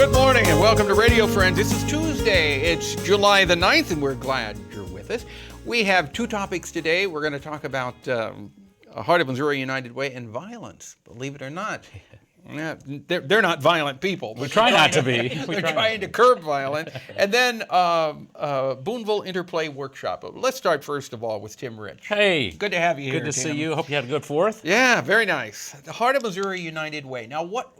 Good morning and welcome to Radio Friends. This is Tuesday. It's July the 9th and we're glad you're with us. We have two topics today. We're going to talk about Heart of Missouri United Way and violence. Believe it or not, they're not violent people. We try not to be. They're trying to curb violence. And then Boonville Interplay Workshop. Let's start first of all with Tim Rich. Hey. Good to have you here, Good to Tim. see you. Hope you had a good 4th. Yeah, very nice. The Heart of Missouri United Way. Now, what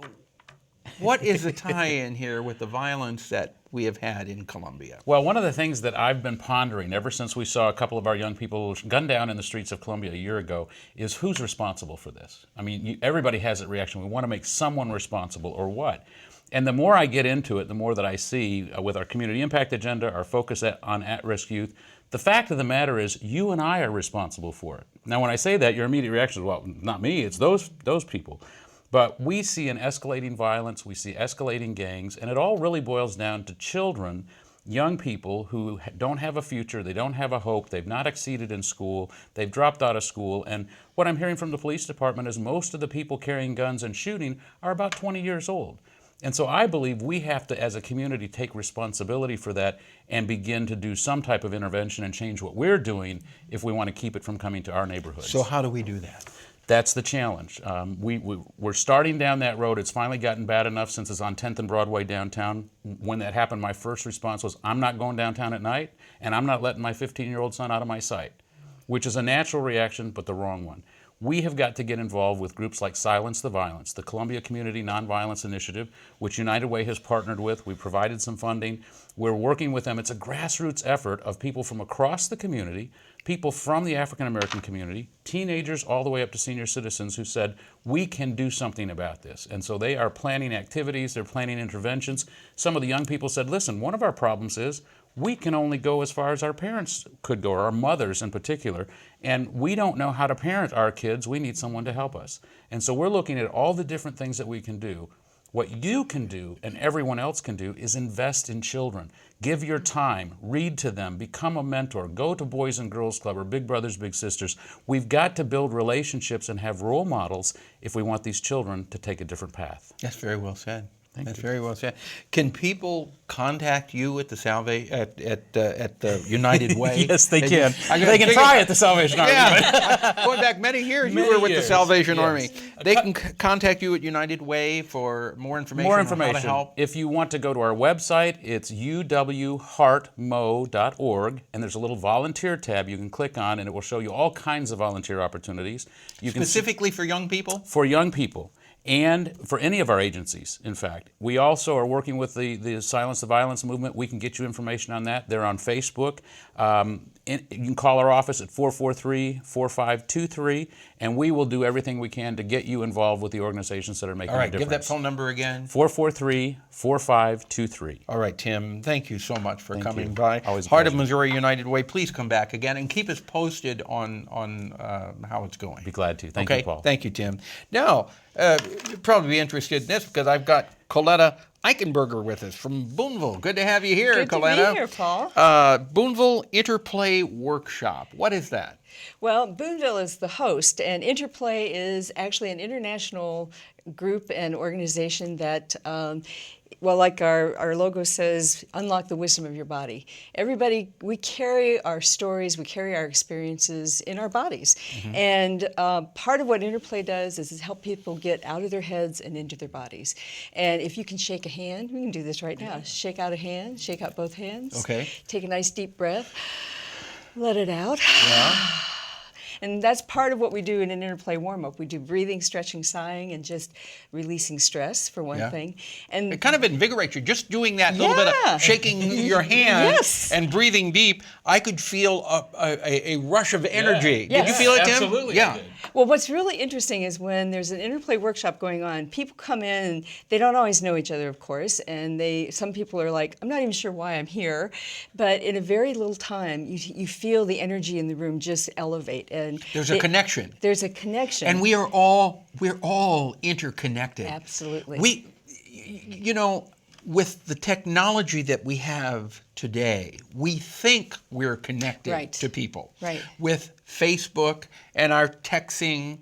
is the tie-in here with the violence that we have had in Columbia? Well, one of the things that I've been pondering ever since we saw a couple of our young people gunned down in the streets of Columbia a year ago is who's responsible for this? I mean, everybody has that reaction. We want to make someone responsible, or what? And the more I get into it, the more that I see with our community impact agenda, our focus on at-risk youth, the fact of the matter is you and I are responsible for it. Now, when I say that, your immediate reaction is, well, not me, it's those people. But we see an escalating violence, we see escalating gangs, and it all really boils down to children, young people who don't have a future, they don't have a hope, they've not exceeded in school, they've dropped out of school, and what I'm hearing from the police department is most of the people carrying guns and shooting are about 20 years old. And so I believe we have to, as a community, take responsibility for that and begin to do some type of intervention and change what we're doing if we want to keep it from coming to our neighborhoods. So how do we do that? That's the challenge. We're starting down that road. It's finally gotten bad enough since it's on 10th and Broadway downtown. When that happened, my first response was, I'm not going downtown at night, and I'm not letting my 15-year-old son out of my sight, which is a natural reaction, but the wrong one. We have got to get involved with groups like Silence the Violence, the Columbia Community Nonviolence Initiative, which United Way has partnered with. We provided some funding. We're working with them. It's a grassroots effort of people from across the community, people from the African American community, teenagers all the way up to senior citizens who said, we can do something about this. And so they are planning activities, they're planning interventions. Some of the young people said, listen, one of our problems is we can only go as far as our parents could go, or our mothers in particular, and we don't know how to parent our kids. We need someone to help us. And so we're looking at all the different things that we can do. What you can do and everyone else can do is invest in children. Give your time, read to them, become a mentor, go to Boys and Girls Club or Big Brothers, Big Sisters. We've got to build relationships and have role models if we want these children to take a different path. That's very well said. Thank you. Very well said. Can people contact you at the at the United Way? Yes, they can. They can try at the Salvation Army. Yeah. Going back many years, you were with the Salvation yes. Army. They can contact you at United Way for more information. More information. On how to help. If you want to go to our website, it's uwheartmo.org, and there's a little volunteer tab you can click on, and it will show you all kinds of volunteer opportunities. Specifically for young people? For young people. And for any of our agencies, in fact. We also are working with the Silence the Violence movement. We can get you information on that. They're on Facebook. You can call our office at 443-4523, and we will do everything we can to get you involved with the organizations that are making a difference. All right, give that phone number again. 443-4523. All right, Tim, thank you so much for coming by. Always Heart of Missouri United Way, please come back again and keep us posted on how it's going. Be glad to. Thank you, Paul. Thank you, Tim. Now, you'd probably be interested in this because I've got COLETTA EICHENBERGER with us from Boonville. Good to have you here, COLETTA. Good to be here, Paul. Boonville Interplay Workshop. What is that? Well, Boonville is the host, and Interplay is actually an international group and organization that, well, like our logo says, unlock the wisdom of your body. Everybody, we carry our stories, we carry our experiences in our bodies. Mm-hmm. And part of what Interplay does is help people get out of their heads and into their bodies. And if you can shake a hand, we can do this right now. Shake out a hand, shake out both hands. Okay. Take a nice deep breath. Let it out. Yeah. And that's part of what we do in an interplay warm-up. We do breathing, stretching, sighing, and just releasing stress, for one thing. And it kind of invigorates you. Just doing that little bit of shaking your hand and breathing deep, I could feel a rush of energy. Did you feel it, Tim? Absolutely. Yeah. well, what's really interesting is when there's an interplay workshop going on, people come in and they don't always know each other, of course, and some people are like, I'm not even sure why I'm here, but in a very little time, you feel the energy in the room just elevate, and There's a connection. There's a connection, And we're all interconnected. Absolutely. You know, with the technology that we have today, we think we're connected to people. Right. With Facebook and our texting,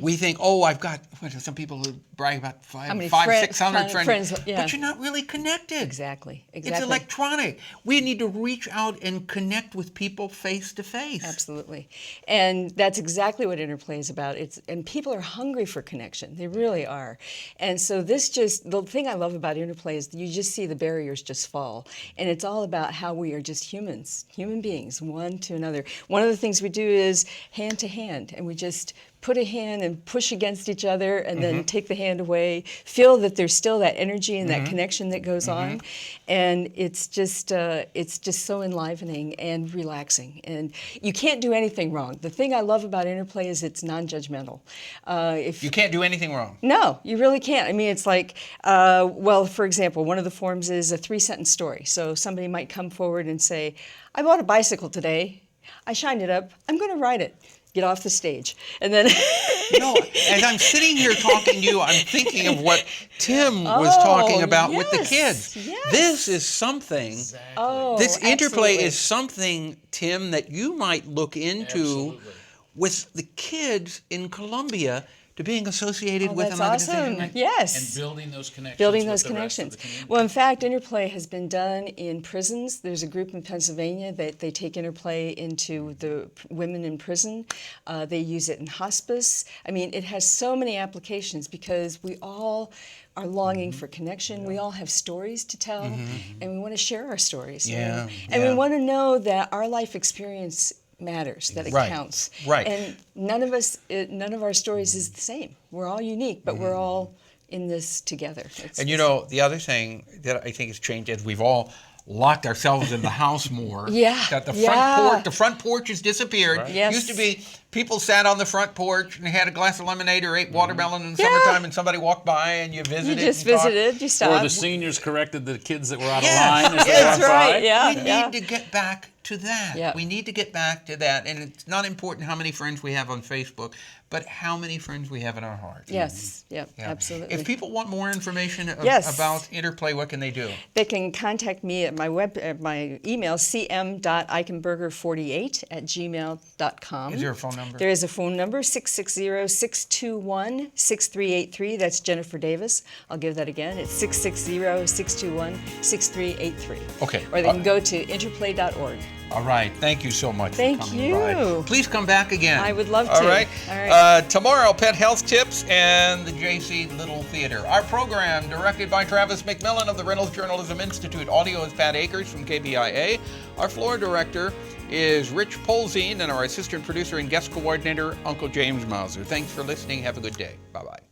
we think, oh, I've got, some people who brag about 500, 600 friends. But you're not really connected. Exactly. It's electronic. We need to reach out and connect with people face to face. Absolutely. And that's exactly what interplay is about. And people are hungry for connection. They really are. And so the thing I love about interplay is you just see the barriers just fall. And it's all about how we are just human beings, one to another. One of the things we do is hand to hand, and we just put a hand and push against each other and then take the hand away, feel that there's still that energy and that connection that goes on. And it's just so enlivening and relaxing. And you can't do anything wrong. The thing I love about interplay is it's non-judgmental. You can't do anything wrong. No, you really can't. I mean, it's like, well, for example, one of the forms is a 3-sentence story. So somebody might come forward and say, I bought a bicycle today. I shined it up. I'm going to ride it. Get off the stage. And then No, as I'm sitting here talking to you, I'm thinking of what Tim was talking about with the kids. Yes. This is something, this interplay is something, Tim, that you might look into with the kids in Columbia to being associated with an organization. Awesome. Yes. And building those connections. Building those with the rest of connections. the community. Well, in fact, interplay has been done in prisons. There's a group in Pennsylvania that they take interplay into the women in prison. They use it in hospice. I mean, it has so many applications because we all are longing for connection. We all have stories to tell, and we want to share our stories. And we want to know that our life experience matters, that it counts. Right. And none of our stories is the same. We're all unique, but we're all in this together. And you know, the other thing that I think has changed is we've all locked ourselves in the house more. That the front porch has disappeared. Yes. Used to be people sat on the front porch and had a glass of lemonade or ate watermelon in the summertime, and somebody walked by and you visited. You just visited. You stopped. Or the seniors corrected the kids that were out of line as they That's walked right. by. Yeah. We need to get back to that. We need to get back to that. And it's not important how many friends we have on Facebook, but how many friends we have in our hearts. Yes. Yep. Absolutely. If people want more information about Interplay, what can they do? They can contact me at my my email, cm.eichenberger48@gmail.com. Is there a phone number? There is a phone number, 660-621-6383. That's Jennifer Davis. I'll give that again. It's 660-621-6383. Okay. Or they can go to interplay.org. All right. Thank you so much Thank for coming you. by. Please come back again. I would love to. All right. All right. Tomorrow, Pet Health Tips and the J.C. Little Theater. Our program directed by Travis McMillan of the Reynolds Journalism Institute. Audio is Pat Akers from KBIA. Our floor director is Rich Polzine, and our assistant producer and guest coordinator, Uncle James Mauser. Thanks for listening. Have a good day. Bye-bye.